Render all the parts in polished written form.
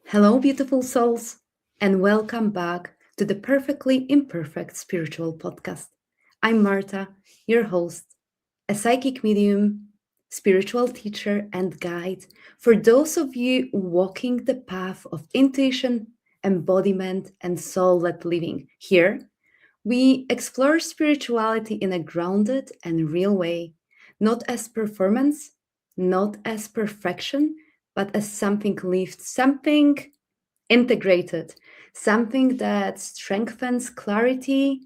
Hello, beautiful souls, and welcome back to the Perfectly Imperfect Spiritual Podcast. I'm Marta, your host, a psychic medium, spiritual teacher, and guide for those of you walking the path of intuition, embodiment, and soul led living. Here, we explore spirituality in a grounded and real way, not as performance, not as perfection, but as something lived, something integrated, something that strengthens clarity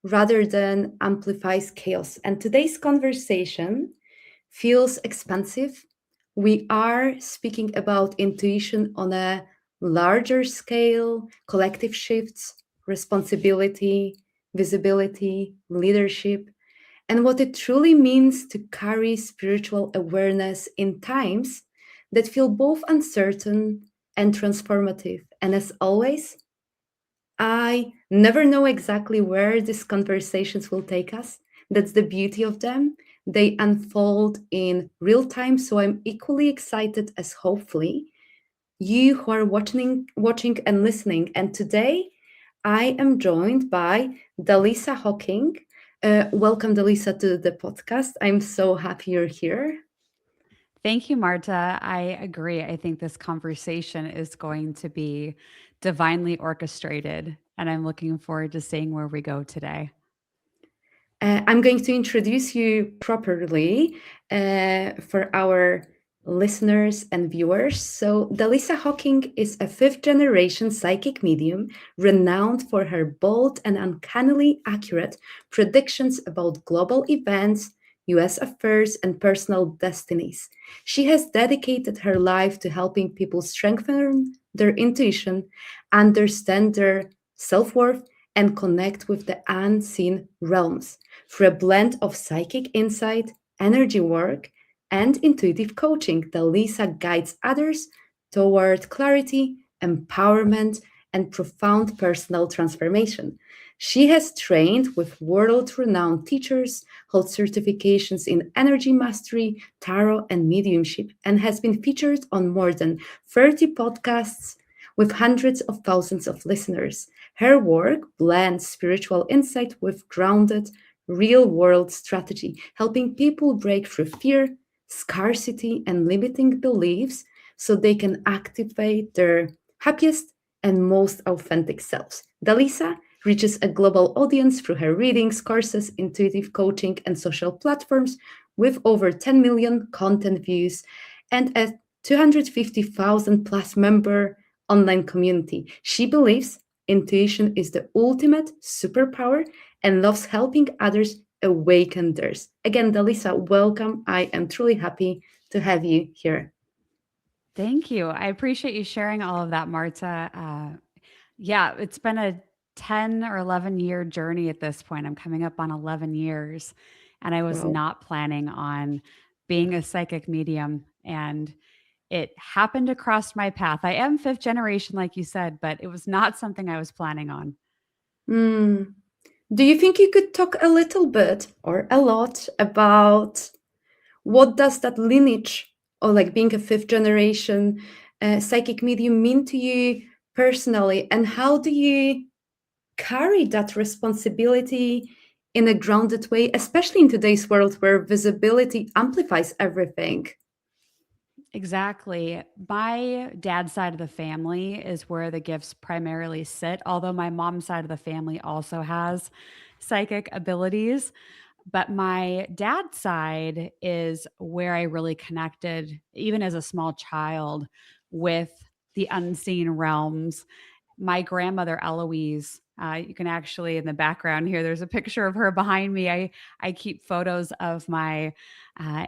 rather than amplifies chaos. And today's conversation feels expansive. We are speaking about intuition on a larger scale, collective shifts, responsibility, visibility, leadership, and what it truly means to carry spiritual awareness in times that feel both uncertain and transformative. And as always, I never know exactly where these conversations will take us. That's the beauty of them. They unfold in real time, so I'm equally excited as hopefully you who are watching and listening. And today I am joined by Dallisa Hocking. Welcome, Dallisa, to the podcast. I'm so happy you're here. Thank you, Marta. I agree. I think this conversation is going to be divinely orchestrated, and I'm looking forward to seeing where we go today. I'm going to introduce you properly for our listeners and viewers. So, Dallisa Hocking is a fifth generation psychic medium renowned for her bold and uncannily accurate predictions about global events, US affairs, and personal destinies. She has dedicated her life to helping people strengthen their intuition, understand their self worth, and connect with the unseen realms through a blend of psychic insight, energy work, and intuitive coaching. Dallisa guides others toward clarity, empowerment, and profound personal transformation. She has trained with world renowned teachers, holds certifications in energy mastery, tarot, and mediumship, and has been featured on more than 30 podcasts with hundreds of thousands of listeners. Her work blends spiritual insight with grounded, real world strategy, helping people break through fear, scarcity, and limiting beliefs so they can activate their happiest and most authentic selves. Dalisa reaches a global audience through her readings, courses, intuitive coaching, and social platforms with over 10 million content views and a 250,000 plus member online community. She believes intuition is the ultimate superpower and loves helping others awaken theirs. Again, Dalisa, welcome. I am truly happy to have you here. Thank you. I appreciate you sharing all of that, Marta. Yeah, it's been a 10 or 11-year journey at this point. I'm coming up on 11 years, and I was Wow. not planning on being a psychic medium. And it happened across my path. I am fifth generation, like you said, but it was not something I was planning on. Hmm. Do you think you could talk a little bit or a lot about what does that lineage or like being a fifth generation psychic medium mean to you personally, and how do you carry that responsibility in a grounded way, especially in today's world where visibility amplifies everything? Exactly. My dad's side of the family is where the gifts primarily sit, although my mom's side of the family also has psychic abilities. But my dad's side is where I really connected, even as a small child, with the unseen realms. My grandmother Eloise, you can actually in the background here, there's a picture of her behind me. I keep photos of my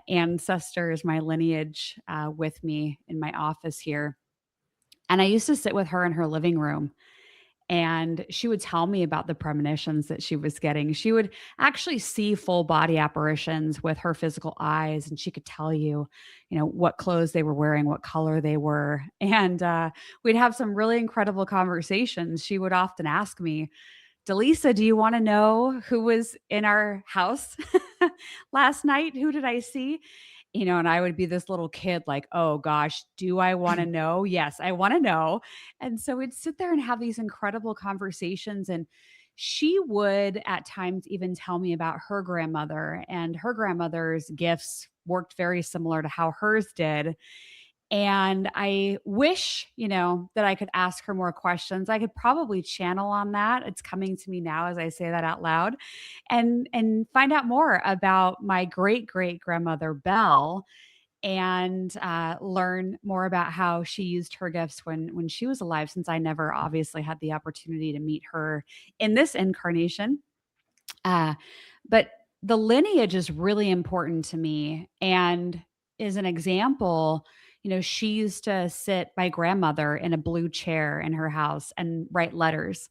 ancestors, my lineage with me in my office here. And I used to sit with her in her living room, and she would tell me about the premonitions that she was getting. She would actually see full body apparitions with her physical eyes, and she could tell you, what clothes they were wearing, what color they were. And we'd have some really incredible conversations. She would often ask me, Delisa, do you want to know who was in our house last night? Who did I see? and I would be this little kid like, "Oh gosh, do I wanna know? Yes, I wanna know." And so we'd sit there and have these incredible conversations, and she would at times even tell me about her grandmother, and her grandmother's gifts worked very similar to how hers did. And I wish, that I could ask her more questions. I could probably channel on that. It's coming to me now as I say that out loud, and find out more about my great great grandmother Belle, and learn more about how she used her gifts when she was alive, since I never obviously had the opportunity to meet her in this incarnation. Uh, but the lineage is really important to me. And is an example, she used to sit my grandmother in a blue chair in her house and write letters.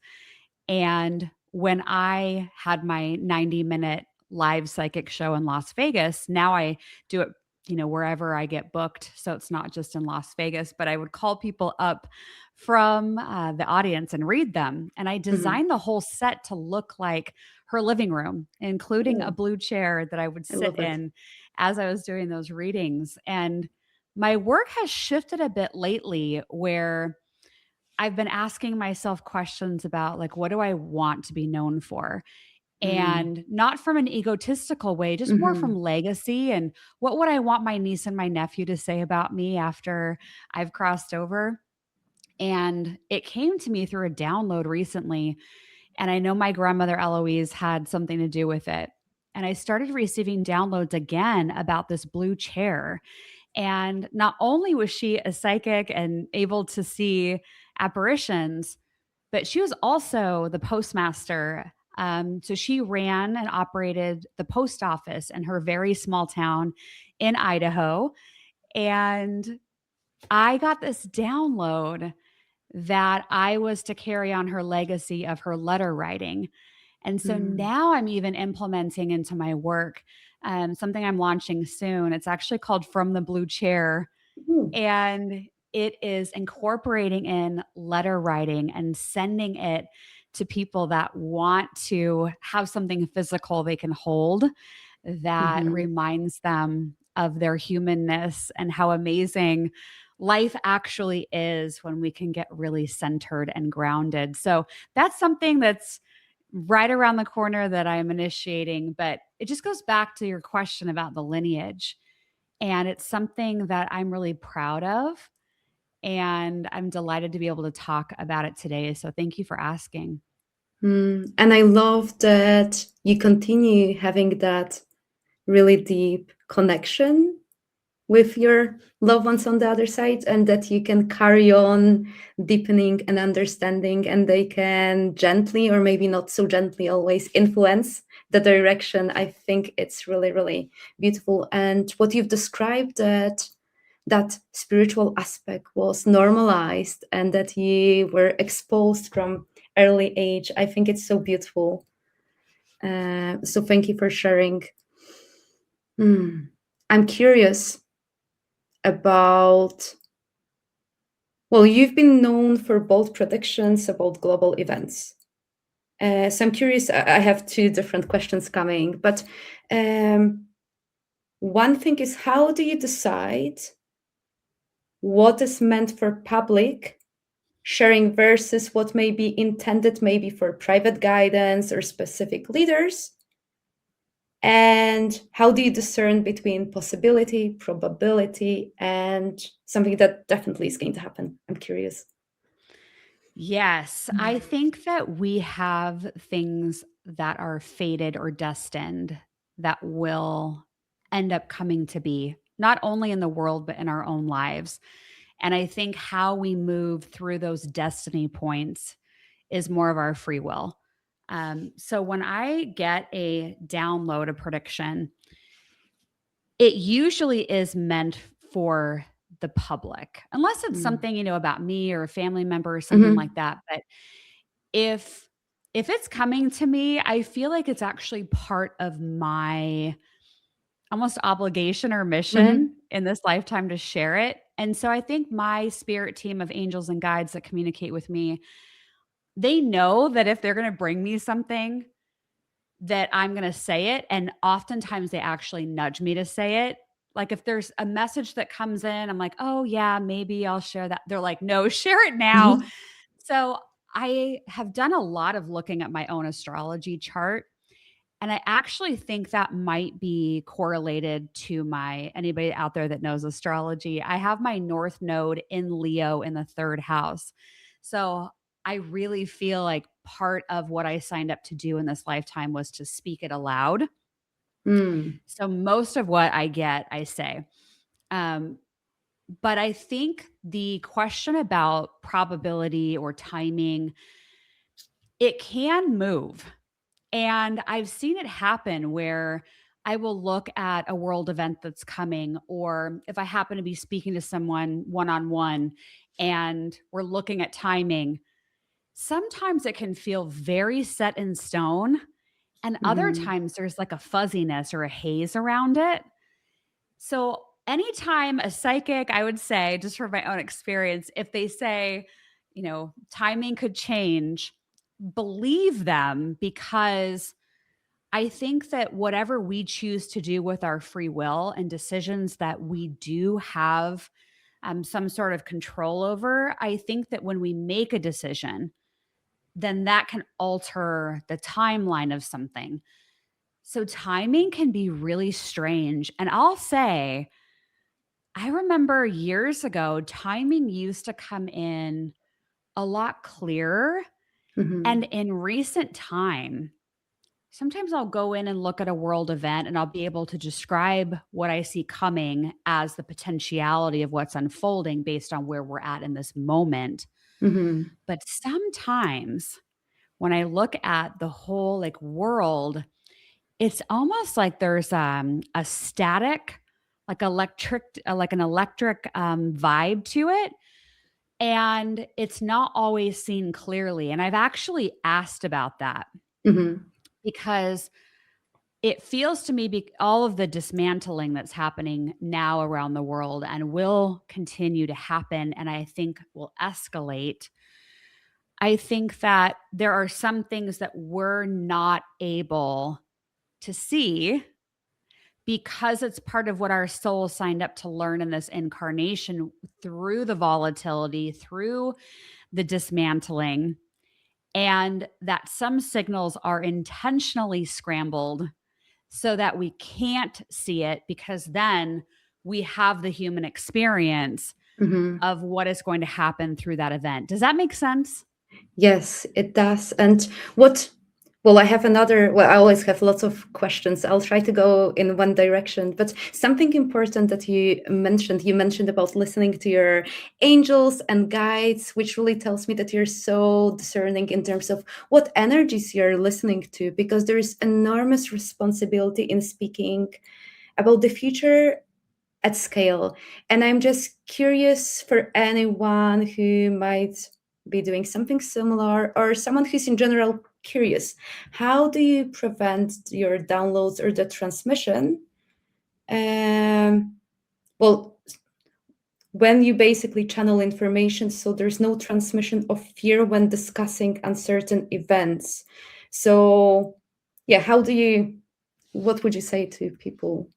And when I had my 90-minute live psychic show in Las Vegas, now I do it, wherever I get booked. So it's not just in Las Vegas, but I would call people up from the audience and read them. And I Mhm. designed the whole set to look like her living room, including a Oh, blue chair that I would I sit love it. in as I was doing those readings. And my work has shifted a bit lately where I've been asking myself questions about, like, what do I want to be known for? Mm. And not from an egotistical way, just more from Mhm. legacy, and what would I want my niece and my nephew to say about me after I've crossed over? And it came to me through a download recently. And I know my grandmother Eloise had something to do with it. And I started receiving downloads again about this blue chair. And not only was she a psychic and able to see apparitions, but she was also the postmaster. So she ran and operated the post office in her very small town in Idaho. And I got this download that I was to carry on her legacy of her letter writing. And so Mm. now I'm even implementing into my work something I'm launching soon. It's actually called From the Blue Chair, Ooh. and it is incorporating in letter writing and sending it to people that want to have something physical they can hold that Mhm. reminds them of their humanness and how amazing life actually is when we can get really centered and grounded. So that's something that's right around the corner that I'm initiating. But it just goes back to your question about the lineage. And it's something that I'm really proud of. And I'm delighted to be able to talk about it today. So thank you for asking. And I love that you continue having that really deep connection with your loved ones on the other side, and that you can carry on deepening and understanding, and they can gently, or maybe not so gently, always influence the direction. I think it's really, really beautiful. And what you've described, that spiritual aspect was normalized and that you were exposed from early age, I think it's so beautiful. So thank you for sharing. Hmm. I'm curious about, well, you've been known for bold predictions about global events. So I'm curious, I have two different questions coming, but um, one thing is, how do you decide what is meant for public sharing versus what may be intended maybe for private guidance or specific leaders? And how do you discern between possibility, probability, and something that definitely is going to happen? I'm curious. Yes, I think that we have things that are fated or destined that will end up coming to be, not only in the world, but in our own lives. And I think how we move through those destiny points is more of our free will. So when I get a download, a prediction, it usually is meant for the public, unless it's Mm. something, about me or a family member or something like Mhm. that. But if if it's coming to me, I feel like it's actually part of my almost obligation or mission Mhm. in this lifetime to share it. And so I think my spirit team of angels and guides that communicate with me, they know that if they're going to bring me something, that I'm going to say it. And oftentimes they actually nudge me to say it. Like if there's a message that comes in, I'm like, oh, yeah, maybe I'll share that. They're like, no, share it now. Mhm. So I have done a lot of looking at my own astrology chart. And I actually think that might be correlated to my anybody out there that knows astrology. I have my North Node in Leo in the third house. So I really feel like part of what I signed up to do in this lifetime was to speak it aloud. Mm. So most of what I get, I say. Um, but I think the question about probability or timing, it can move. And I've seen it happen where I will look at a world event that's coming, or if I happen to be speaking to someone one on one and we're looking at timing, sometimes it can feel very set in stone. And other Mhm. times there's like a fuzziness or a haze around it. So, anytime a psychic, I would say, just from my own experience, if they say, timing could change, believe them because I think that whatever we choose to do with our free will and decisions that we do have some sort of control over, I think that when we make a decision, then that can alter the timeline of something. So timing can be really strange. And I'll say, I remember years ago, timing used to come in a lot clearer. And Mhm. in recent time, sometimes I'll go in and look at a world event and I'll be able to describe what I see coming as the potentiality of what's unfolding based on where we're at in this moment. Mhm. But sometimes when I look at the whole like world, it's almost like there's a static, like an electric vibe to it. And it's not always seen clearly. And I've actually asked about that Mhm. because it feels to me all of the dismantling that's happening now around the world and will continue to happen, and I think will escalate. I think that there are some things that we're not able to see because it's part of what our soul signed up to learn in this incarnation through the volatility, through the dismantling, and that some signals are intentionally scrambled so that we can't see it because then we have the human experience Mhm. of what is going to happen through that event. Does that make sense? Yes, it does. And what, well, I have another, well, I always have lots of questions. I'll try to go in one direction, but something important that you mentioned about listening to your angels and guides, which really tells me that you're so discerning in terms of what energies you're listening to, because there is enormous responsibility in speaking about the future at scale. And I'm just curious for anyone who might be doing something similar or someone who's in general curious, how do you prevent your downloads or the transmission? Um, well, when you basically channel information, so there's no transmission of fear when discussing uncertain events. So, yeah, what would you say to people?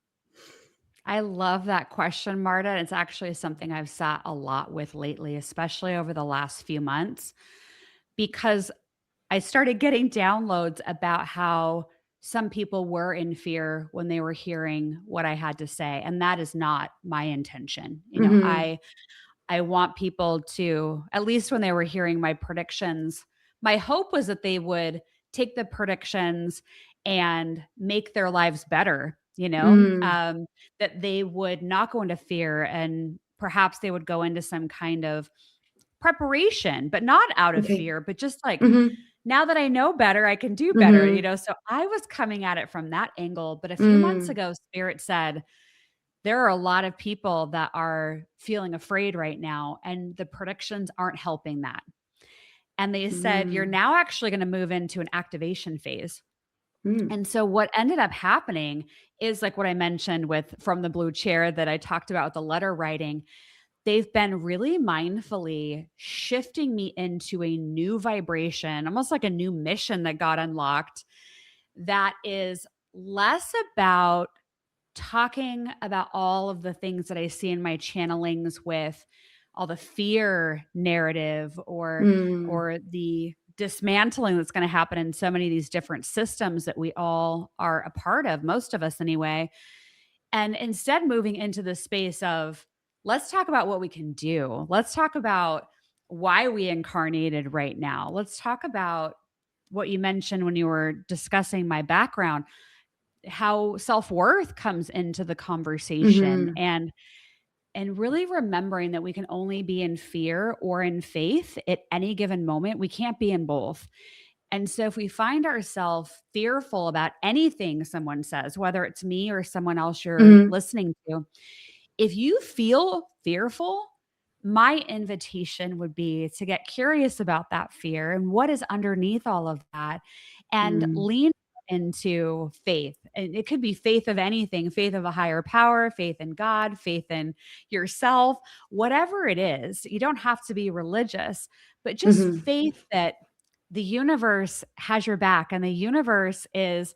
I love that question, Marta. It's actually something I've sat a lot with lately, especially over the last few months, because I started getting downloads about how some people were in fear when they were hearing what I had to say. And that is not my intention. Mm-hmm. I want people to, at least when they were hearing my predictions, my hope was that they would take the predictions and make their lives better, Mm, that they would not go into fear and perhaps they would go into some kind of preparation, but not out of okay. fear, but just like, Mm-hmm. now that I know better, I can do better, Mm-hmm. So I was coming at it from that angle. But a few months Mm, ago, Spirit said, there are a lot of people that are feeling afraid right now, and the predictions aren't helping that. And they said, you're mm, now actually going to move into an activation phase. mm, And so what ended up happening is like what I mentioned with from the blue chair that I talked about with the letter writing. They've been really mindfully shifting me into a new vibration, almost like a new mission that got unlocked that is less about talking about all of the things that I see in my channelings with all the fear narrative Mm. or the dismantling that's going to happen in so many of these different systems that we all are a part of, most of us anyway. And instead moving into the space of let's talk about what we can do. Let's talk about why we incarnated right now. Let's talk about what you mentioned when you were discussing my background, how self-worth comes into the conversation, Mhm. and really remembering that we can only be in fear or in faith at any given moment. We can't be in both. And so if we find ourselves fearful about anything someone says, whether it's me or someone else you're Mhm. listening to, if you feel fearful, my invitation would be to get curious about that fear and what is underneath all of that and Mm. lean into faith. And it could be faith of anything, faith of a higher power, faith in God, faith in yourself, whatever it is. You don't have to be religious, but just Mhm. faith that the universe has your back and the universe is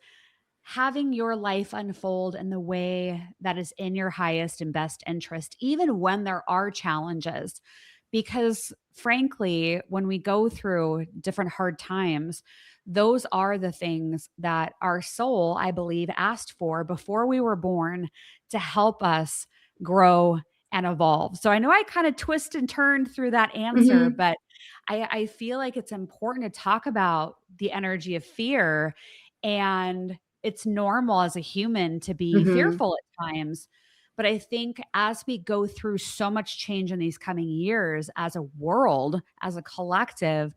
having your life unfold in the way that is in your highest and best interest, even when there are challenges. Because frankly, when we go through different hard times, those are the things that our soul, I believe, asked for before we were born to help us grow and evolve. So I know I kind of twist and turned through that answer, Mhm. but I feel like it's important to talk about the energy of fear, and it's normal as a human to be Mhm. fearful at times. But I think as we go through so much change in these coming years as a world, as a collective,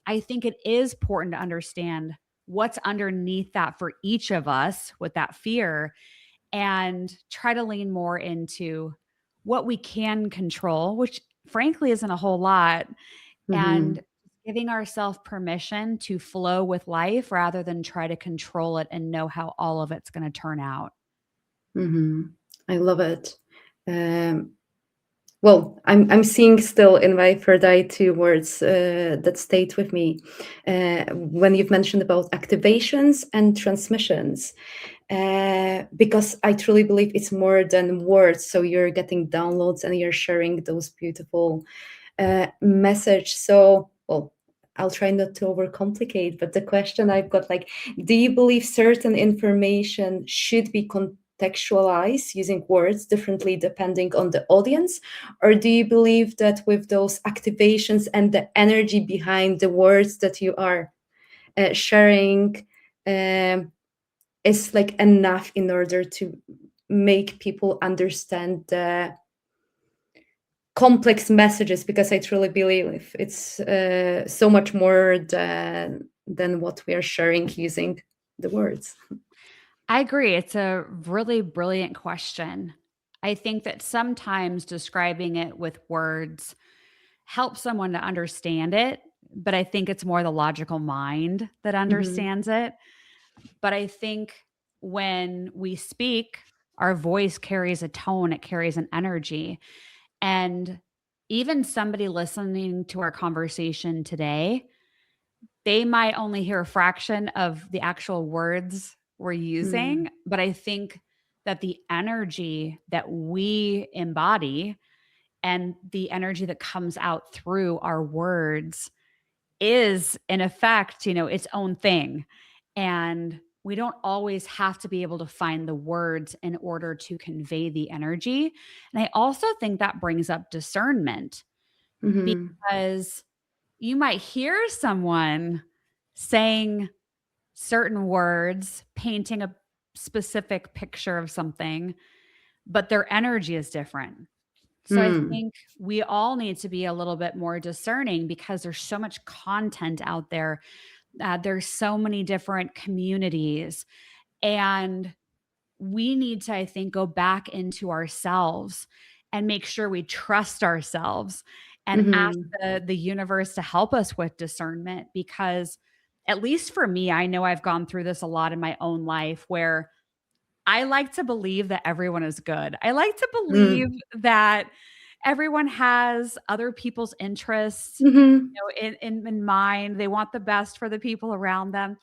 I think it is important to understand what's underneath that for each of us with that fear and try to lean more into what we can control, which frankly isn't a whole lot, and Mhm. giving ourselves permission to flow with life rather than try to control it and know how all of it's going to turn out. Mhm. I love it. Um, well, I'm seeing still in my third eye two words that stayed with me when you've mentioned about activations and transmissions. Because I truly believe it's more than words. So you're getting downloads and you're sharing those beautiful message. So, well, I'll try not to overcomplicate, but the question I've got, like, do you believe certain information should be contextualized using words differently depending on the audience? Or do you believe that with those activations and the energy behind the words that you are sharing, um, is like enough in order to make people understand the complex messages? Because I truly believe it's so much more than what we are sharing using the words. I agree. It's a really brilliant question. I think that sometimes describing it with words helps someone to understand it, but I think it's more the logical mind that Hmm. understands it. But I think when we speak, our voice carries a tone, it carries an energy. And even somebody listening to our conversation today, they might only hear a fraction of the actual words we're using. Mm. But I think that the energy that we embody and the energy that comes out through our words is in effect, its own thing. And we don't always have to be able to find the words in order to convey the energy. And I also think that brings up discernment, Hmm. because you might hear someone saying certain words, painting a specific picture of something, but their energy is different. So I Mm. think we all need to be a little bit more discerning because there's so much content out there. There's so many different communities, and we need to, I think, go back into ourselves and make sure we trust ourselves and ask Hmm. the universe to help us with discernment. Because at least for me, I know I've gone through this a lot in my own life where I like to believe that everyone is good. I like to believe Mm. that everyone has other people's interests, Hmm. in mind. They want the best for the people around them.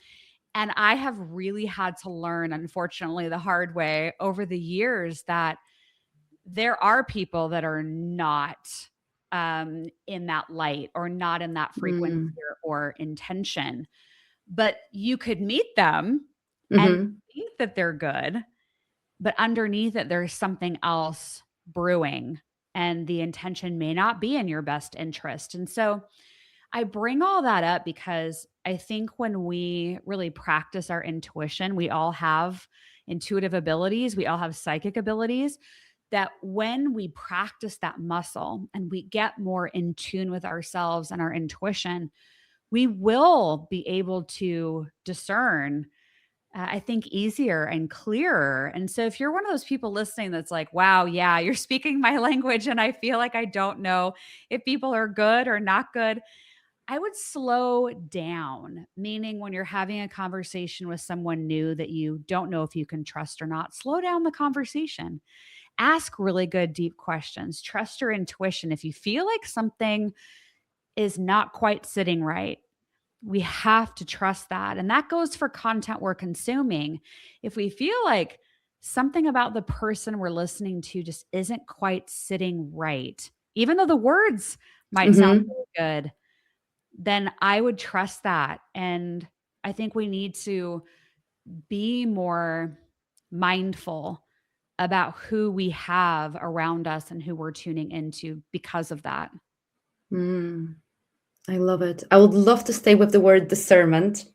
And I have really had to learn, unfortunately, the hard way over the years that there are people that are not in that light or not in that frequency Mm. or intention. But you could meet them and Mm-hmm. think that they're good, but underneath it, there's something else brewing, and the intention may not be in your best interest. And so I bring all that up because I think when we really practice our intuition, we all have intuitive abilities, we all have psychic abilities. That when we practice that muscle and we get more in tune with ourselves and our intuition, we will be able to discern, I think, easier and clearer. And so, if you're one of those people listening that's like, wow, yeah, you're speaking my language, and I feel like I don't know if people are good or not good, I would slow down, meaning when you're having a conversation with someone new that you don't know if you can trust or not, slow down the conversation. Ask really good, deep questions. Trust your intuition. If you feel like something is not quite sitting right, we have to trust that. And that goes for content we're consuming. If we feel like something about the person we're listening to just isn't quite sitting right, even though the words might sound Mm-hmm. really good, then I would trust that. And I think we need to be more mindful about who we have around us and who we're tuning into because of that. Mm. I love it. I would love to stay with the word discernment.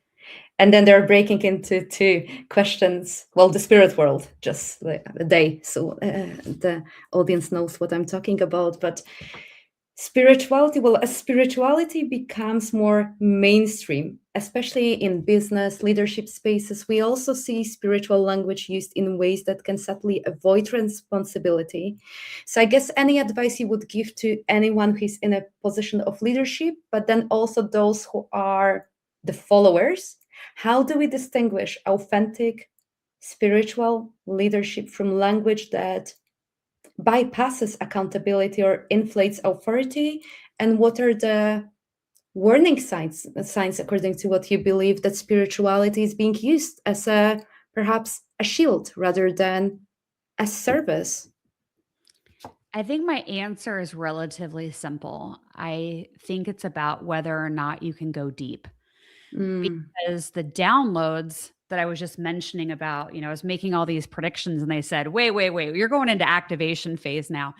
And then they're breaking into two questions. Well, the spirit world, just they, so the audience knows what I'm talking about. But spirituality, well, as spirituality becomes more mainstream, especially in business, leadership spaces, we also see spiritual language used in ways that can subtly avoid responsibility. So, I guess any advice you would give to anyone who's in a position of leadership, but then also those who are the followers, how do we distinguish authentic spiritual leadership from language that bypasses accountability or inflates authority? And what are the warning signs according to what you believe that spirituality is being used as a perhaps a shield rather than a service? I think my answer is relatively simple. I think it's about whether or not you can go deep, Mm, because the downloads that I was just mentioning about, I was making all these predictions and they said, wait, you're going into activation phase now.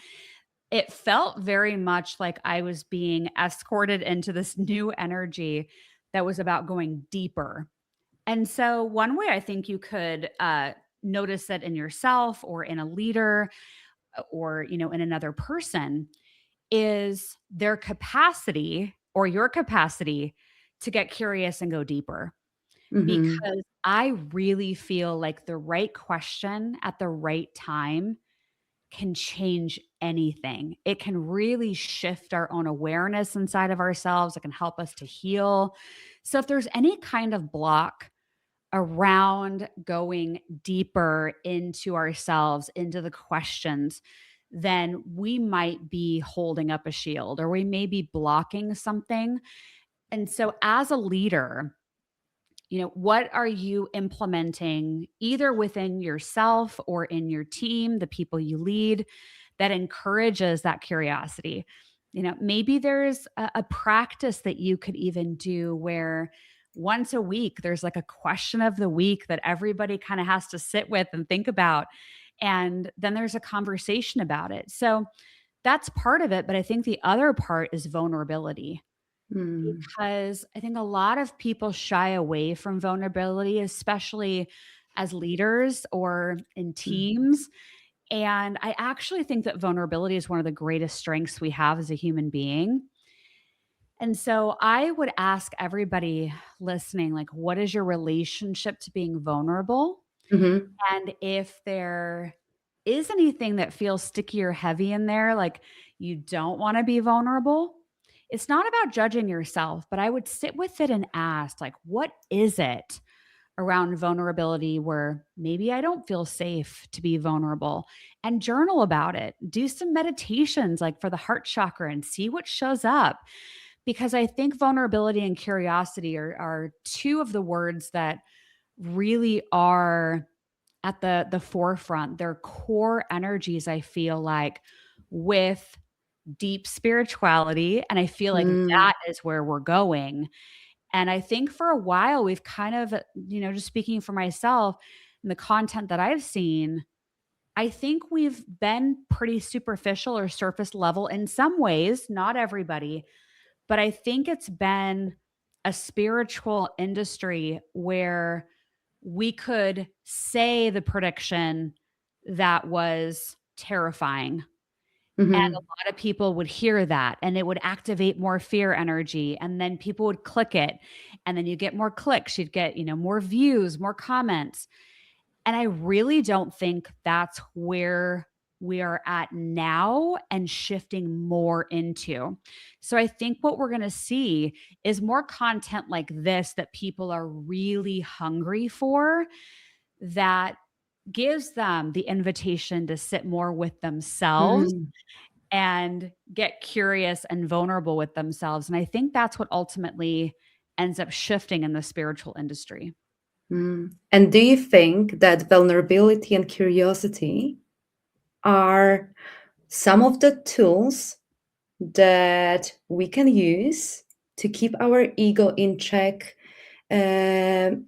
It felt very much like I was being escorted into this new energy that was about going deeper. And so, one way I think you could notice it in yourself or in a leader or, in another person is their capacity or your capacity to get curious and go deeper. mm-hmm, Because I really feel like the right question at the right time can change anything. It can really shift our own awareness inside of ourselves. It can help us to heal. So, if there's any kind of block around going deeper into ourselves, into the questions, then we might be holding up a shield or we may be blocking something. And so, as a leader, what are you implementing either within yourself or in your team, the people you lead, that encourages that curiosity? Maybe there's a practice that you could even do where once a week there's like a question of the week that everybody kind of has to sit with and think about. And then there's a conversation about it. So that's part of it. But I think the other part is vulnerability, mm, because I think a lot of people shy away from vulnerability, especially as leaders or in mm, teams. And I actually think that vulnerability is one of the greatest strengths we have as a human being. And so I would ask everybody listening, like, what is your relationship to being vulnerable? mm-hmm, And if there is anything that feels sticky or heavy in there, like you don't want to be vulnerable, it's not about judging yourself, but I would sit with it and ask, like, what is it around vulnerability where maybe I don't feel safe to be vulnerable? And journal about it. Do some meditations like for the heart chakra and see what shows up. Because I think vulnerability and curiosity are two of the words that really are at the forefront. They're core energies, I feel like, with deep spirituality. And I feel like Mm, that is where we're going. And I think for a while, we've kind of, just speaking for myself and the content that I've seen, I think we've been pretty superficial or surface level in some ways, not everybody, but I think it's been a spiritual industry where we could say the prediction that was terrifying. And a mhm, lot of people would hear that and it would activate more fear energy. And then people would click it. And then you get more clicks, you'd get, more views, more comments. And I really don't think that's where we are at now and shifting more into. So I think what we're going to see is more content like this that people are really hungry for, that gives them the invitation to sit more with themselves mhm, and get curious and vulnerable with themselves. And I think that's what ultimately ends up shifting in the spiritual industry. mm. And do you think that vulnerability and curiosity are some of the tools that we can use to keep our ego in check?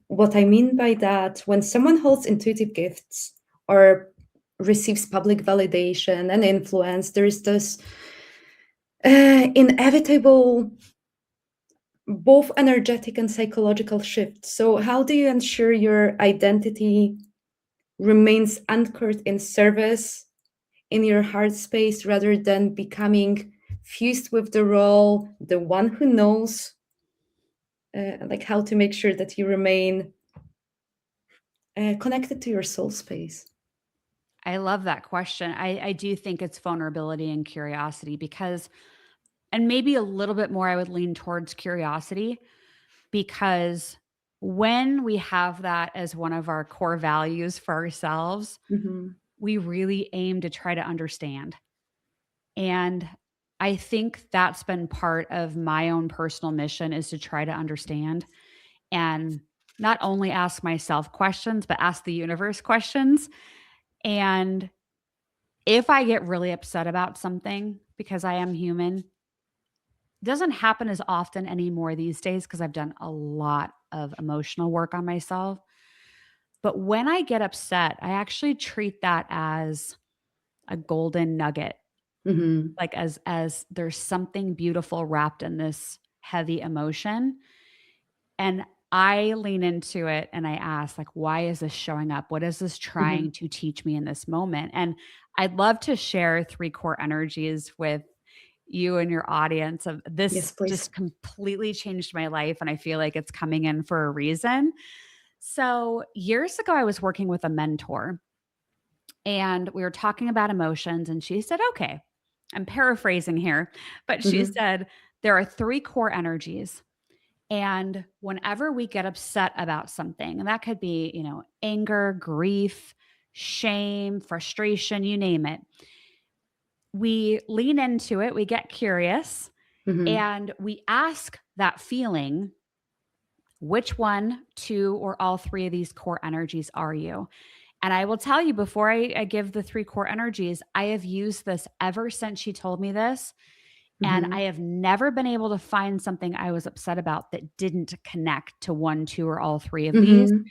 What I mean by that, when someone holds intuitive gifts or receives public validation and influence, there is this inevitable both energetic and psychological shift. So, how do you ensure your identity remains anchored in service in your heart space rather than becoming fused with the role, the one who knows, like how to make sure that you remain connected to your soul space? I love that question. I do think it's vulnerability and curiosity because, and maybe a little bit more, I would lean towards curiosity because when we have that as one of our core values for ourselves, Hmm. we really aim to try to understand. And I think that's been part of my own personal mission is to try to understand and not only ask myself questions, but ask the universe questions. And if I get really upset about something because I am human, it doesn't happen as often anymore these days because I've done a lot of emotional work on myself. But when I get upset, I actually treat that as a golden nugget, Hmm. like as there's something beautiful wrapped in this heavy emotion. And I lean into it and I ask, like, why is this showing up? What is this Hmm. trying to teach me in this moment? And I'd love to share three core energies with you and your audience. Of Yes, this please. just completely changed my life. And I feel like it's coming in for a reason. So years ago, I was working with a mentor and we were talking about emotions. And she said, okay, I'm paraphrasing here, but she Hmm. said, there are three core energies. And whenever we get upset about something, and that could be, anger, grief, shame, frustration, you name it, we lean into it, we get curious, Hmm. and we ask that feeling, which one, two, or all three of these core energies are you? And I will tell you before I give the three core energies, I have used this ever since she told me this. And I Hmm. have never been able to find something I was upset about that didn't connect to one, two, or all three of these. Hmm.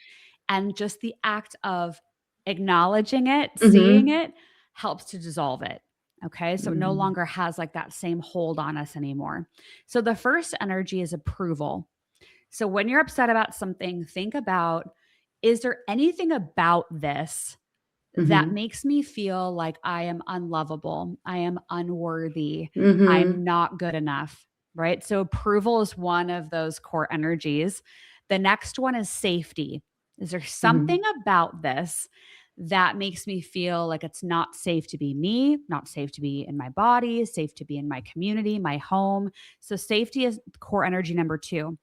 And just the act of acknowledging it, seeing Hmm. it, helps to dissolve it. Okay. So it no Hmm. longer has like that same hold on us anymore. So the first energy is approval. So when you're upset about something, think about, is there anything about this that Hmm. makes me feel like I am unlovable, I am unworthy, I'm Hmm. not good enough, right? So approval is one of those core energies. The next one is safety. Is there something Hmm. about this that makes me feel like it's not safe to be me, not safe to be in my body, safe to be in my community, my home? So safety is core energy number two.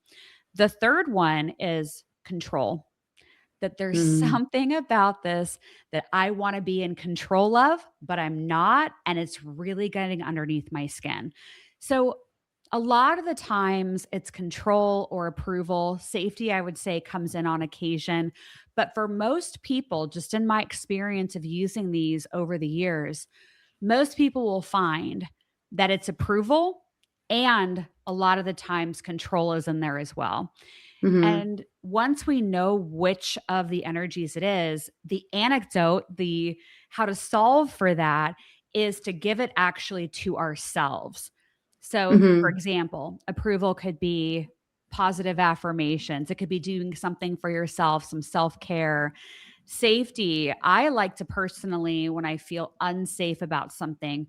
The third one is control, that there's Hmm. something about this that I want to be in control of, but I'm not. And it's really getting underneath my skin. So A lot of the times it's control or approval. Safety, I would say, comes in on occasion. But for most people, just in my experience of using these over the years, most people will find that it's approval, and a lot of the times control is in there as well. Mm-hmm. And once we know which of the energies it is, the anecdote, the how to solve for that is to give it actually to ourselves. So, for Mm-hmm. example, approval could be positive affirmations, it could be doing something for yourself, some self care. Safety, I like to personally, when I feel unsafe about something,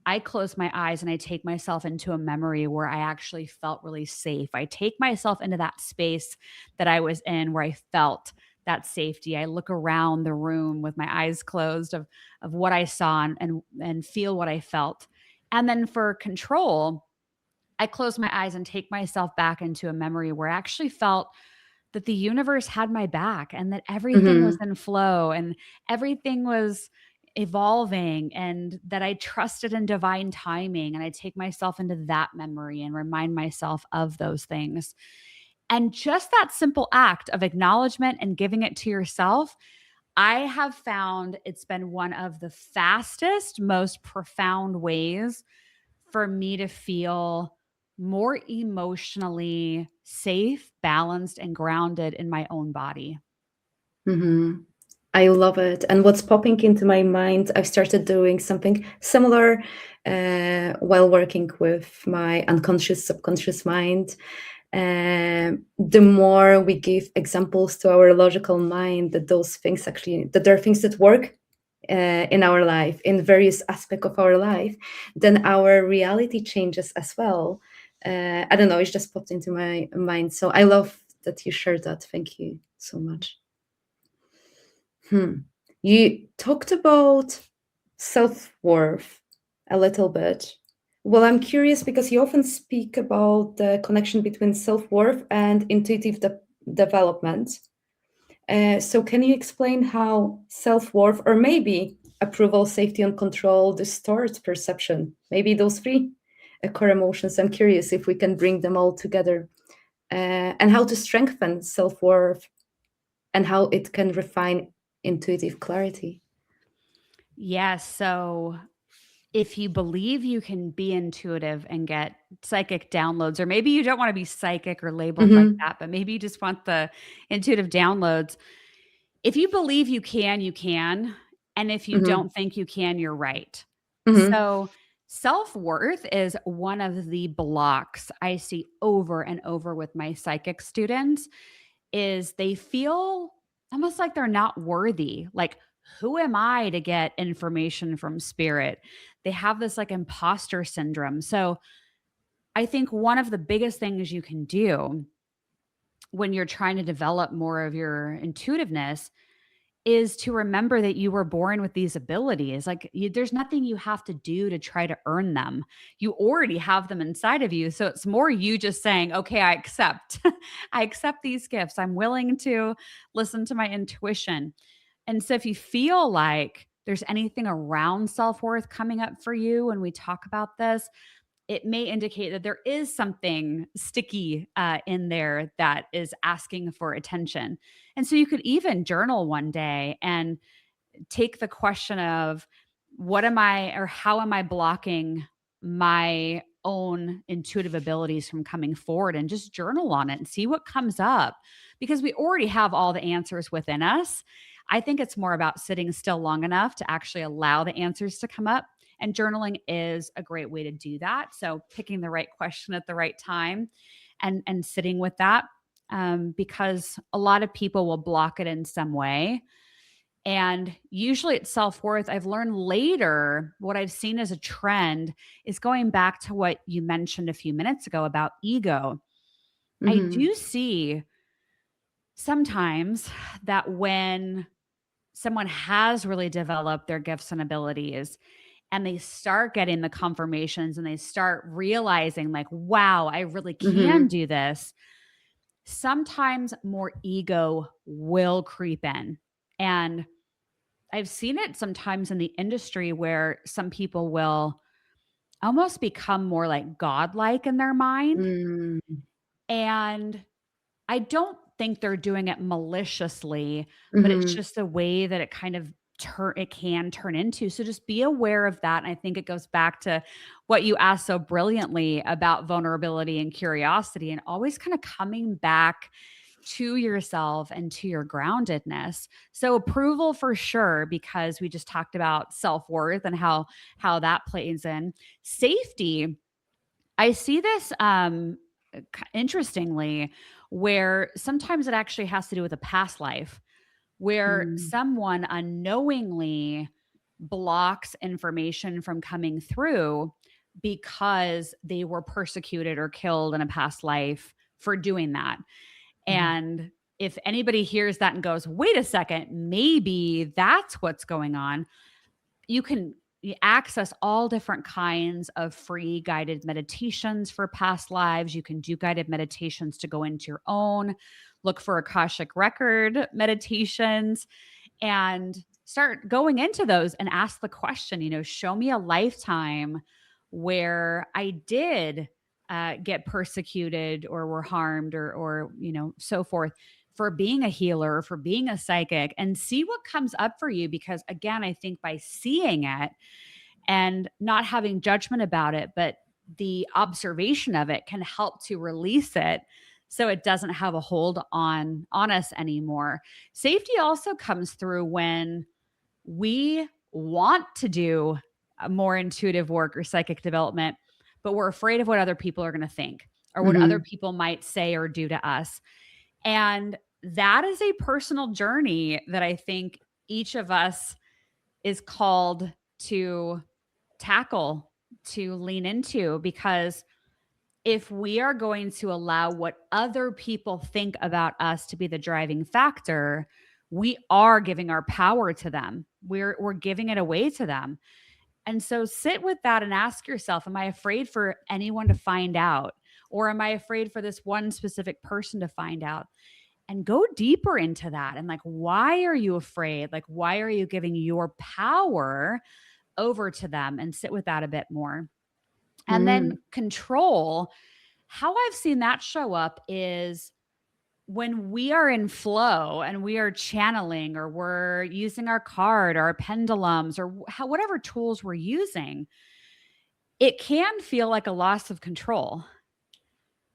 I close my eyes and I take myself into a memory where I actually felt really safe. I take myself into that space that I was in where I felt that safety. I look around the room with my eyes closed of what I saw and feel what I felt. And then for control, I close my eyes and take myself back into a memory where I actually felt that the universe had my back and that everything was Mm-hmm. in flow and everything was evolving and that I trusted in divine timing. And I take myself into that memory and remind myself of those things. And just that simple act of acknowledgement and giving it to yourself, I have found it's been one of the fastest, most profound ways for me to feel more emotionally safe, balanced, and grounded in my own body. Mm-hmm. I love it. And what's popping into my mind, I've started doing something similar while working with my unconscious, subconscious mind. The more we give examples to our logical mind that those things actually, that there are things that work in our life, in various aspects of our life, then our reality changes as well. I don't know, it just popped into my mind. So I love that you shared that. Thank you so much. Hmm. You talked about self-worth a little bit. Well, I'm curious because you often speak about the connection between self-worth and intuitive development. So, can you explain how self-worth, or maybe approval, safety, and control, distorts perception? Maybe those three core emotions. I'm curious if we can bring them all together, and how to strengthen self-worth and how it can refine intuitive clarity. Yes. So if you believe you can be intuitive and get psychic downloads, or maybe you don't want to be psychic or labeled like Mm-hmm. that, but maybe you just want the intuitive downloads. If you believe you can, you can. And if you Mm-hmm. don't think you can, you're right. Mm-hmm. So, self worth is one of the blocks I see over and over with my psychic students is they feel almost like they're not worthy. Like, who am I to get information from spirit? They have this like imposter syndrome. So, I think one of the biggest things you can do when you're trying to develop more of your intuitiveness is to remember that you were born with these abilities. Like, there's nothing you have to do to try to earn them. You already have them inside of you. So it's more you just saying, okay, I accept. I accept these gifts. I'm willing to listen to my intuition. And so if you feel like there's anything around self worth coming up for you when we talk about this, it may indicate that there is something sticky in there that is asking for attention. And so you could even journal one day and take the question of what am I or how am I blocking my own intuitive abilities from coming forward and just journal on it and see what comes up because we already have all the answers within us. I think it's more about sitting still long enough to actually allow the answers to come up. And journaling is a great way to do that. So picking the right question at the right time and sitting with that because a lot of people will block it in some way and usually it's self worth. I've learned later what I've seen as a trend is going back to what you mentioned a few minutes ago about ego. I Mm-hmm. do see sometimes that when someone has really developed their gifts and abilities and they start getting the confirmations and they start realizing, like, wow, I really can Mm-hmm. do this, sometimes more ego will creep in. And I've seen it sometimes in the industry where some people will almost become more like godlike in their mind. Mm, And I don't think they're doing it maliciously, but it's mhm, just the way that it kind of it can turn into. So just be aware of that. And I think it goes back to what you asked so brilliantly about vulnerability and curiosity, and always kind of coming back to yourself and to your groundedness. So approval for sure, because we just talked about self-worth and how that plays in. Safety, I see this interestingly, where sometimes it actually has to do with a past life, where mm, someone unknowingly blocks information from coming through because they were persecuted or killed in a past life for doing that. mhm, And if anybody hears that and goes, wait a second, maybe that's what's going on, you can access all different kinds of free guided meditations for past lives. You can do guided meditations to go into your own, look for Akashic record meditations, and start going into those and ask the question, show me a lifetime where I did get persecuted or were harmed or so forth, for being a healer, for being a psychic, and see what comes up for you. Because again, I think by seeing it and not having judgment about it, but the observation of it can help to release it so it doesn't have a hold on us anymore. Safety also comes through when we want to do a more intuitive work or psychic development, but we're afraid of what other people are going to think or what other mhm, people might say or do to us. And that is a personal journey that I think each of us is called to tackle, to lean into, because if we are going to allow what other people think about us to be the driving factor, we are giving our power to them. We're giving it away to them. And so sit with that and ask yourself, am I afraid for anyone to find out? Or am I afraid for this one specific person to find out? And go deeper into that. And like, why are you afraid? Like, why are you giving your power over to them? And sit with that a bit more. And then mm, control, how I've seen that show up is when we are in flow and we are channeling or we're using our card or our pendulums or whatever tools we're using, it can feel like a loss of control.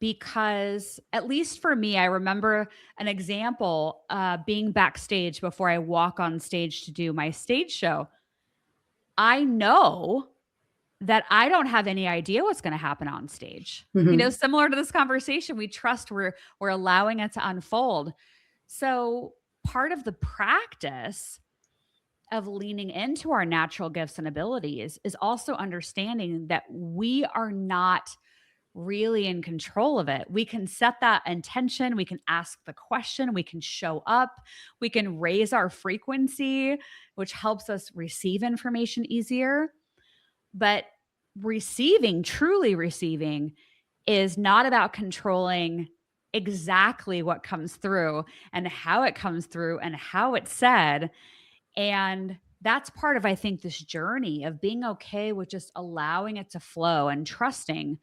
Because at least for me, I remember an example, being backstage before I walk on stage to do my stage show. I know that I don't have any idea what's going to happen on stage. mhm, Similar to this conversation, we trust we're allowing it to unfold. So part of the practice of leaning into our natural gifts and abilities is also understanding that we are not really in control of it. We can set that intention, we can ask the question, we can show up, we can raise our frequency, which helps us receive information easier. But receiving, truly receiving, is not about controlling exactly what comes through and how it comes through and how it's said. And that's part of, I think, this journey of being okay with just allowing it to flow and trusting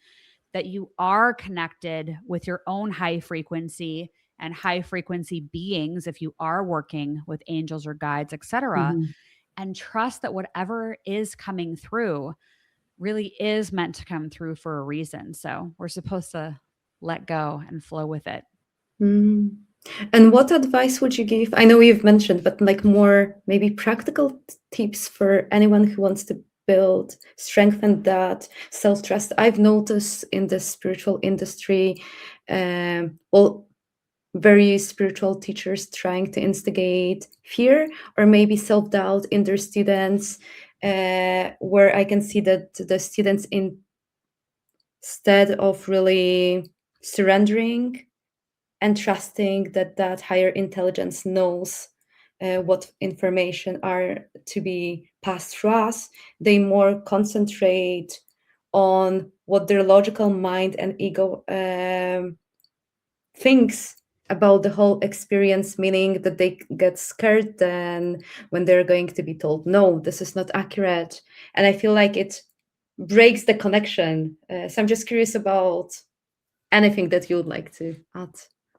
that you are connected with your own high frequency and high frequency beings if you are working with angels or guides, etc., mhm, and trust that whatever is coming through really is meant to come through for a reason. So we're supposed to let go and flow with it. mm. And what advice would you give? I know you've mentioned, but like more maybe practical tips for anyone who wants to build, strengthen that self-trust. I've noticed in the spiritual industry, well, various spiritual teachers trying to instigate fear or maybe self-doubt in their students, where I can see that the students, instead of really surrendering and trusting that that higher intelligence knows what information are to be passed through us, they more concentrate on what their logical mind and ego thinks about the whole experience, meaning that they get scared then when they're going to be told, no, this is not accurate. And I feel like it breaks the connection. So I'm just curious about anything that you would like to add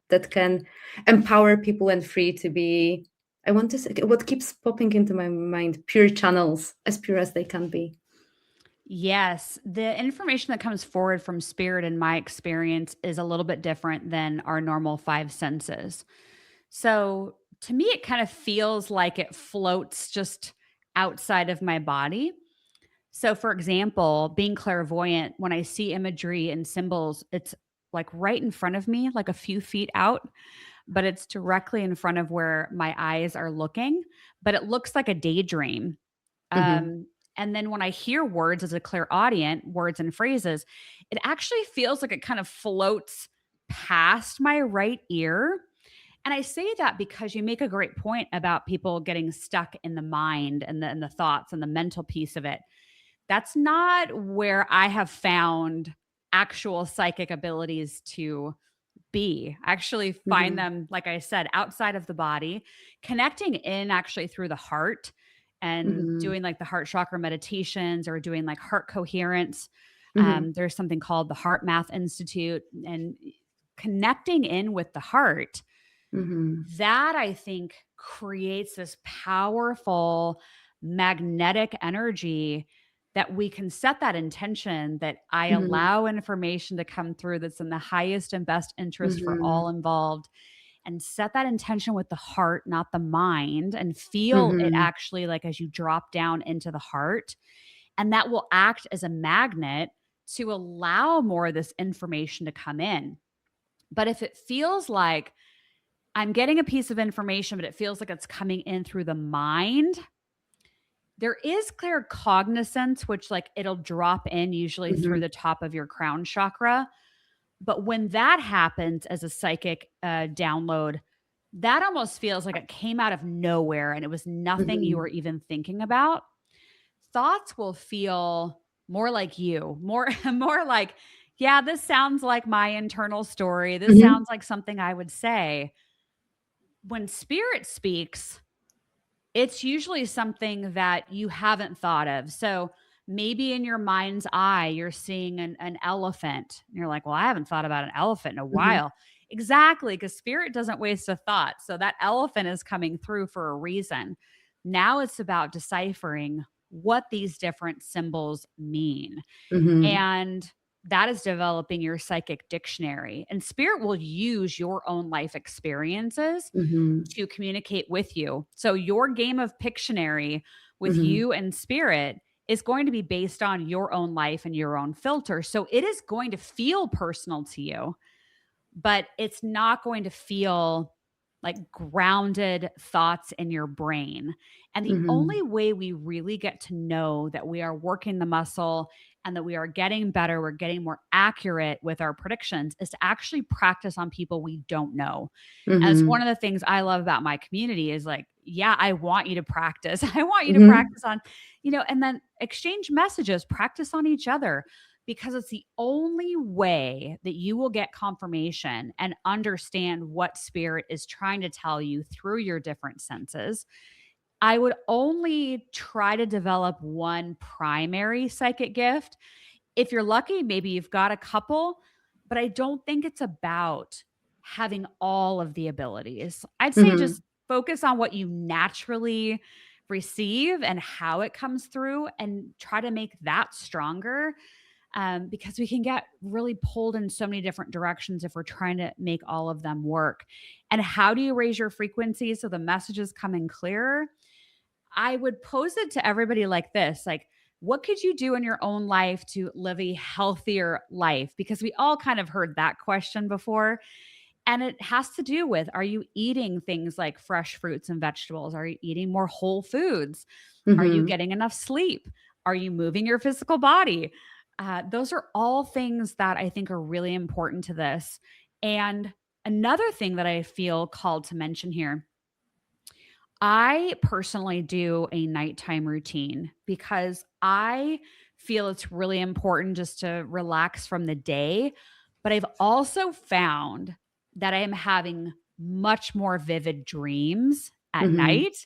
that can empower people and free to be. I want to say what keeps popping into my mind, pure channels, as pure as they can be. Yes, the information that comes forward from spirit in my experience is a little bit different than our normal five senses. So to me, it kind of feels like it floats just outside of my body. So, for example, being clairvoyant, when I see imagery and symbols, it's like right in front of me, like a few feet out, but it's directly in front of where my eyes are looking. But it looks like a daydream. Mm-hmm. And then when I hear words as a clairaudient, words and phrases, it actually feels like it kind of floats past my right ear. And I say that because you make a great point about people getting stuck in the mind and the thoughts and the mental piece of it. That's not where I have found actual psychic abilities to be. I actually find Mm-hmm. them, like I said, outside of the body, connecting in actually through the heart and Mm-hmm. doing like the heart chakra meditations or doing like heart coherence. Mm-hmm. There's something called the Heart Math Institute and connecting in with the heart. Mm-hmm. That I think creates this powerful magnetic energy that we can set that intention that I Mm-hmm. allow information to come through that's in the highest and best interest for Mm-hmm. all involved, and set that intention with the heart, not the mind, and feel it Mm-hmm. actually like as you drop down into the heart. And that will act as a magnet to allow more of this information to come in. But if it feels like I'm getting a piece of information, but it feels like it's coming in through the mind, there is clear cognizance, which like it'll drop in usually through Mm-hmm. the top of your crown chakra. But when that happens as a psychic download, that almost feels like it came out of nowhere and it was nothing you Mm-hmm. were even thinking about. Thoughts will feel more like you, more more like, yeah, this sounds like my internal story. This Mm-hmm. sounds like something I would say. When spirit speaks, it's usually something that you haven't thought of. So maybe in your mind's eye, you're seeing an elephant. And you're like, well, I haven't thought about an elephant in a Mm-hmm. while. Exactly, because spirit doesn't waste a thought. So that elephant is coming through for a reason. Now it's about deciphering what these different symbols mean. Mm-hmm. And that is developing your psychic dictionary. And spirit will use your own life experiences Mm-hmm. to communicate with you. So your game of Pictionary with Mm-hmm. you and spirit is going to be based on your own life and your own filter. So it is going to feel personal to you, but it's not going to feel like grounded thoughts in your brain. And the Mm-hmm. only way we really get to know that we are working the muscle and that we are getting better, we're getting more accurate with our predictions is to actually practice on people we don't know. And it's one Mm-hmm. of the things I love about my community is like, yeah, I want you to practice. I want you to Mm-hmm. practice on, and then exchange messages, practice on each other because it's the only way that you will get confirmation and understand what spirit is trying to tell you through your different senses. I would only try to develop one primary psychic gift. If you're lucky, maybe you've got a couple, but I don't think it's about having all of the abilities. I'd say Mm-hmm. just focus on what you naturally receive and how it comes through and try to make that stronger, because we can get really pulled in so many different directions if we're trying to make all of them work. And how do you raise your frequency so the messages come in clearer? I would pose it to everybody like this, like, what could you do in your own life to live a healthier life? Because we all kind of heard that question before. And it has to do with, are you eating things like fresh fruits and vegetables? Are you eating more whole foods? Are you Mm-hmm. getting enough sleep? Are you moving your physical body? Those are all things that I think are really important to this. And another thing that I feel called to mention here, I personally do a nighttime routine because I feel it's really important just to relax from the day. But I've also found that I am having much more vivid dreams at Mm-hmm. night.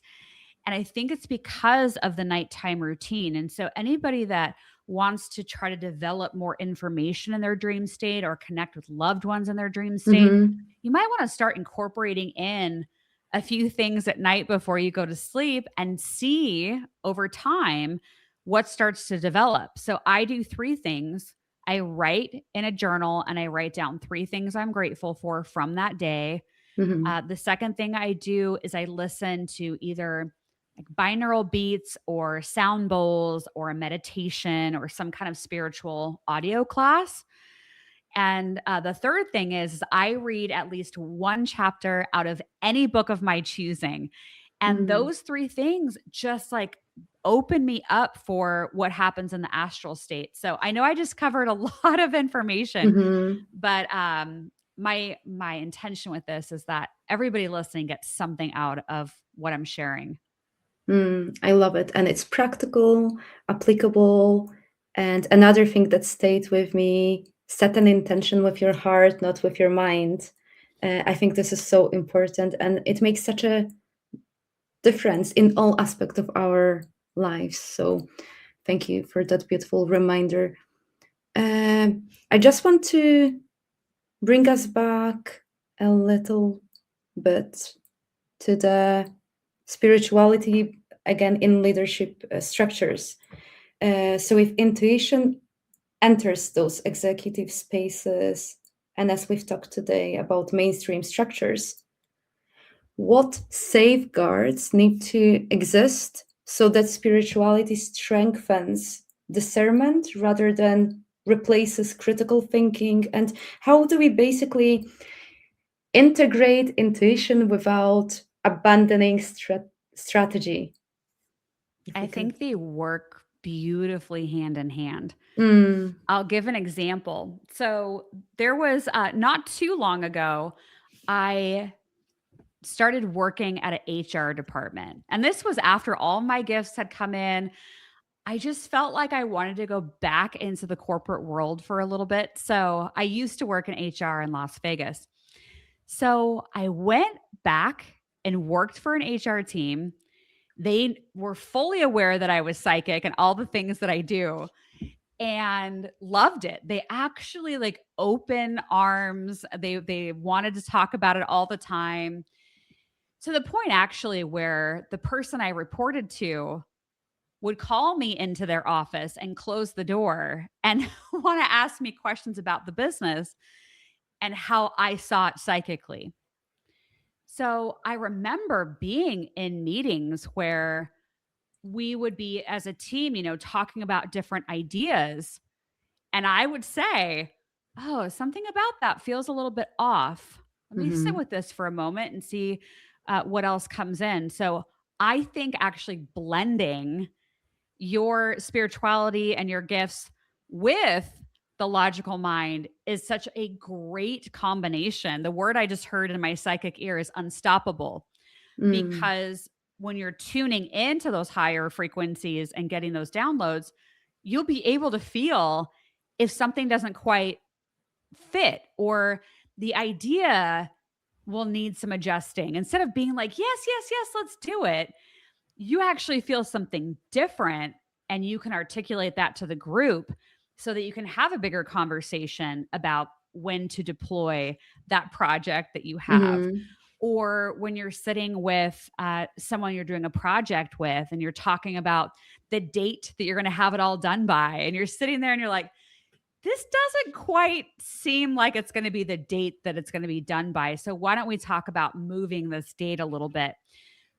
And I think it's because of the nighttime routine. And so, anybody that wants to try to develop more information in their dream state or connect with loved ones in their dream state, Mm-hmm. you might want to start incorporating in a few things at night before you go to sleep and see over time what starts to develop. So I do three things. I write in a journal and I write down three things I'm grateful for from that day. Mm-hmm. The second thing I do is I listen to either like binaural beats or sound bowls or a meditation or some kind of spiritual audio class. And the third thing is I read at least one chapter out of any book of my choosing. And Mm-hmm. those three things just like open me up for what happens in the astral state. So I know I just covered a lot of information, Mm-hmm. but my intention with this is that everybody listening gets something out of what I'm sharing. I love it. And it's practical, applicable. And another thing that stayed with me, set an intention with your heart, not with your mind. I think this is so important. And it makes such a difference in all aspects of our lives. So thank you for that beautiful reminder. I just want to bring us back a little bit to the spirituality again in leadership structures. So if intuition enters those executive spaces, and as we've talked today about mainstream structures, what safeguards need to exist so that spirituality strengthens discernment rather than replaces critical thinking? And how do we basically integrate intuition without abandoning strategy? If I we can. think they work beautifully hand in hand. Mm, I'll give an example. So there was not too long ago, I started working at an HR department. And this was after all my gifts had come in. I just felt like I wanted to go back into the corporate world for a little bit. So I used to work in HR in Las Vegas. So I went back and worked for an HR team. They were fully aware that I was psychic and all the things that I do and loved it. They actually like open arms. They wanted to talk about it all the time, to the point actually where the person I reported to would call me into their office and close the door and want to ask me questions about the business and how I saw it psychically. So I remember being in meetings where we would be as a team, talking about different ideas. And I would say, oh, something about that feels a little bit off. Let me sit mhm, with this for a moment and see what else comes in. So I think actually blending your spirituality and your gifts with the logical mind is such a great combination. The word I just heard in my psychic ear is unstoppable, mm, because when you're tuning into those higher frequencies and getting those downloads, you'll be able to feel if something doesn't quite fit or the idea will need some adjusting. Instead of being like, yes, yes, yes, let's do it, you actually feel something different and you can articulate that to the group so that you can have a bigger conversation about when to deploy that project that you have. mhm, Or when you're sitting with someone you're doing a project with and you're talking about the date that you're going to have it all done by, and you're sitting there and you're like, this doesn't quite seem like it's going to be the date that it's going to be done by. So why don't we talk about moving this date a little bit?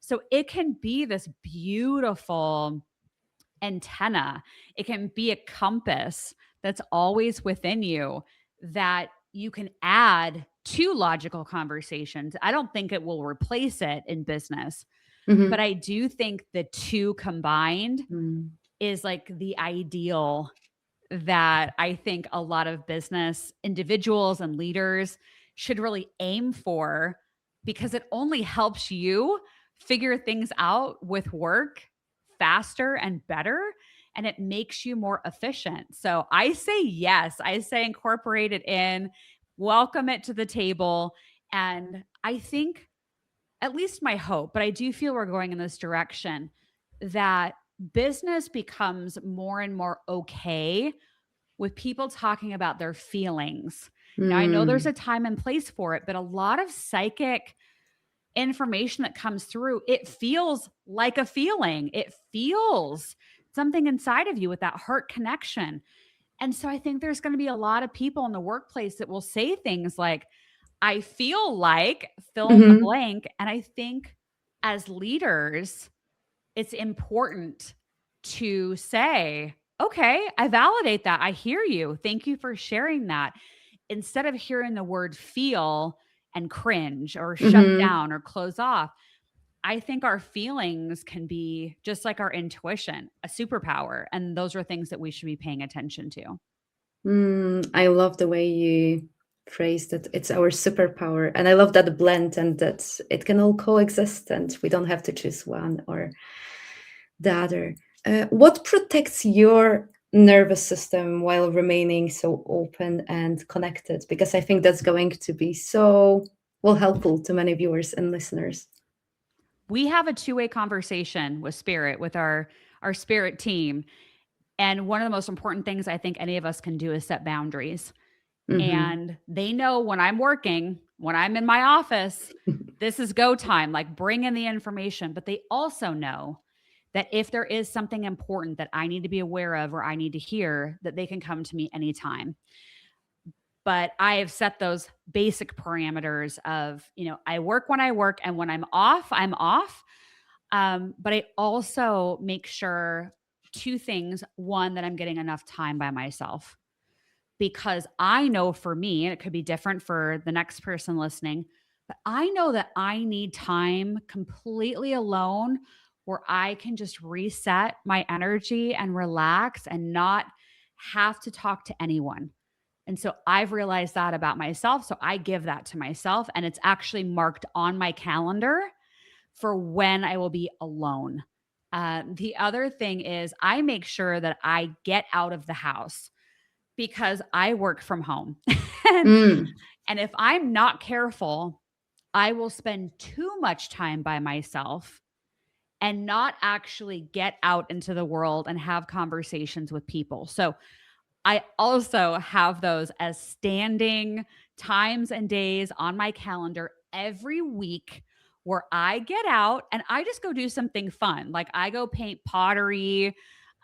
So it can be this beautiful antenna. It can be a compass that's always within you that you can add to logical conversations. I don't think it will replace it in business, but mhm, I do think the two combined mm, is like the ideal that I think a lot of business individuals and leaders should really aim for, because it only helps you figure things out with work faster and better, and it makes you more efficient. So I say yes, I say incorporate it in, welcome it to the table. And I think, at least my hope, but I do feel we're going in this direction, that business becomes more and more okay with people talking about their feelings. Now, I know there's Mm. a time and place for it, but a lot of psychic information that comes through, it feels like a feeling. It feels something inside of you with that heart connection. And so I think there's going to be a lot of people in the workplace that will say things like, I feel like fill in the Hmm. blank. And I think as leaders, it's important to say, okay, I validate that. I hear you. Thank you for sharing that. Instead of hearing the word feel and cringe or shut Hmm. down or close off, I think our feelings can be just like our intuition, a superpower. And those are things that we should be paying attention to. I love the way you phrased it. It's our superpower. And I love that blend and that it can all coexist and we don't have to choose one or the other. What protects your nervous system while remaining so open and connected? Because I think that's going to be so well helpful to many viewers and listeners. We have a two-way conversation with spirit, with our spirit team. And one of the most important things I think any of us can do is set boundaries. Hmm. And they know when I'm working, when I'm in my office, this is go time, like bring in the information. But they also know that if there is something important that I need to be aware of or I need to hear, that they can come to me anytime. But I have set those basic parameters of, I work when I work and when I'm off. But I also make sure two things. One, that I'm getting enough time by myself because I know for me, and it could be different for the next person listening, but I know that I need time completely alone where I can just reset my energy and relax and not have to talk to anyone. And so I've realized that about myself. So I give that to myself, and it's actually marked on my calendar for when I will be alone. The other thing is, I make sure that I get out of the house because I work from home. and, Mm. and if I'm not careful, I will spend too much time by myself and not actually get out into the world and have conversations with people. So I also have those as standing times and days on my calendar every week where I get out and I just go do something fun. Like I go paint pottery.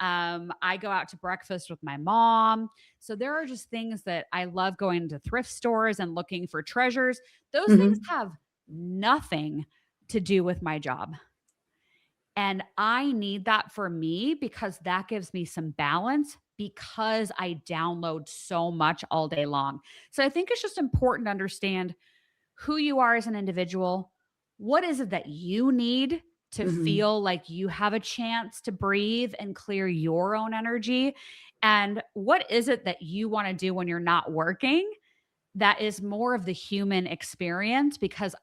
I go out to breakfast with my mom. So there are just things that I love going to thrift stores and looking for treasures. Those things Hmm. have nothing to do with my job. And I need that for me because that gives me some balance because I download so much all day long. So I think it's just important to understand who you are as an individual. What is it that you need to Hmm. feel like you have a chance to breathe and clear your own energy? And what is it that you want to do when you're not working that is more of the human experience? Because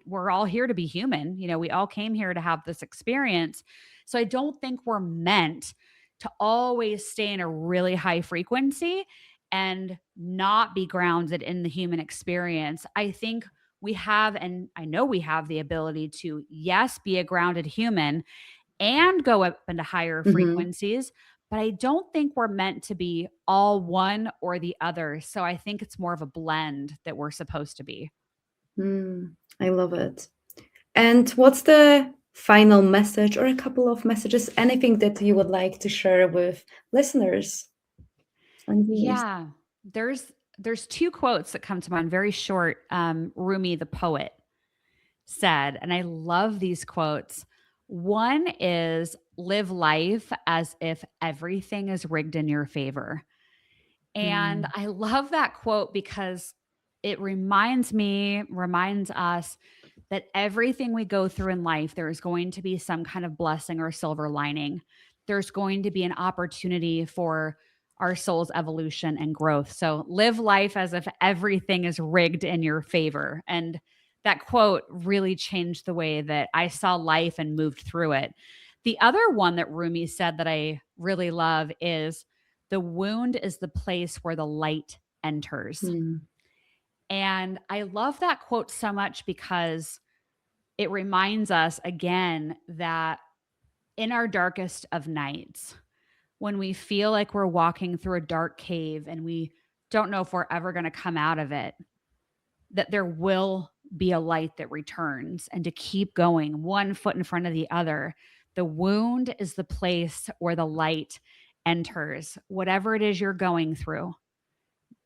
we're all here to be human. We all came here to have this experience. So I don't think we're meant to always stay in a really high frequency and not be grounded in the human experience. I think we have, and I know we have the ability to, yes, be a grounded human and go up into higher Hmm. frequencies. But I don't think we're meant to be all one or the other. So I think it's more of a blend that we're supposed to be. I love it. And what's the final message or a couple of messages, anything that you would like to share with listeners and viewers? Yeah. There's two quotes that come to mind, very short. Rumi the poet said, and I love these quotes. One is, live life as if everything is rigged in your favor. And Mm. I love that quote because it reminds us that everything we go through in life, there is going to be some kind of blessing or silver lining. There's going to be an opportunity for our soul's evolution and growth. So live life as if everything is rigged in your favor. And that quote really changed the way that I saw life and moved through it. The other one that Rumi said that I really love is, the wound is the place where the light enters. Mm. And I love that quote so much because it reminds us again that in our darkest of nights, when we feel like we're walking through a dark cave and we don't know if we're ever going to come out of it, that there will be a light that returns, and to keep going one foot in front of the other. The wound is the place where the light enters. Whatever it is you're going through,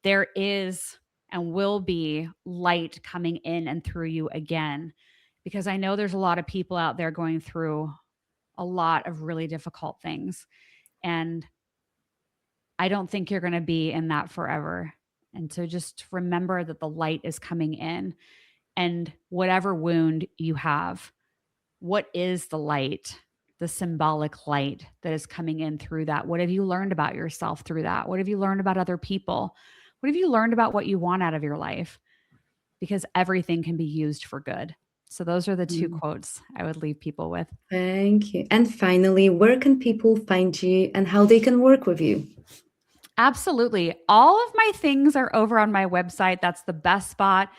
there is and will be light coming in and through you again. Because I know there's a lot of people out there going through a lot of really difficult things. And I don't think you're going to be in that forever. And so just remember that the light is coming in, and whatever wound you have, what is the light, the symbolic light that is coming in through that? What have you learned about yourself through that? What have you learned about other people? What have you learned about what you want out of your life? Because everything can be used for good. So those are the two quotes I would leave people with. Thank you. And finally, where can people find you and how they can work with you? Absolutely. All of my things are over on my website. That's the best spot.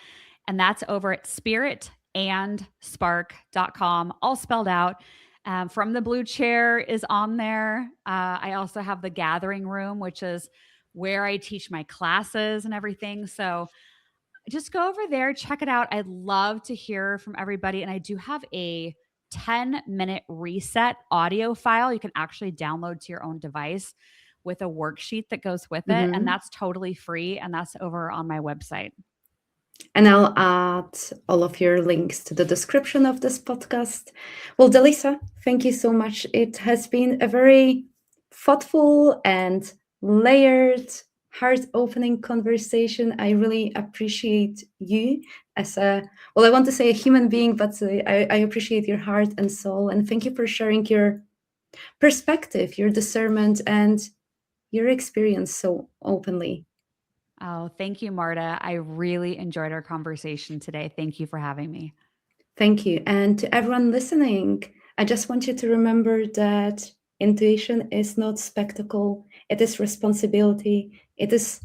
And that's over at spiritandspark.com, all spelled out. From the Blue Chair is on there. I also have the Gathering Room, which is where I teach my classes and everything. So just go over there, check it out. I'd love to hear from everybody. And I do have a 10-minute reset audio file you can actually download to your own device with a worksheet that goes with it. And that's totally free. And that's over on my website. And I'll add all of your links to the description of this podcast. Well, Dallisa, thank you so much. It has been a very thoughtful and layered, heart-opening conversation. I really appreciate you as I want to say a human being, but I appreciate your heart and soul. And thank you for sharing your perspective, your discernment, and your experience so openly. Oh, thank you, Marta. I really enjoyed our conversation today. Thank you for having me. Thank you. And to everyone listening, I just want you to remember that intuition is not spectacle, it is responsibility, it is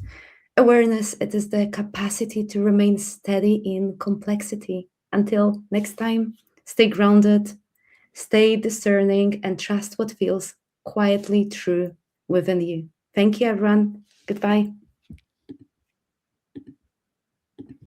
awareness, it is the capacity to remain steady in complexity. Until next time, stay grounded, stay discerning, and trust what feels quietly true within you. Thank you, everyone. Goodbye.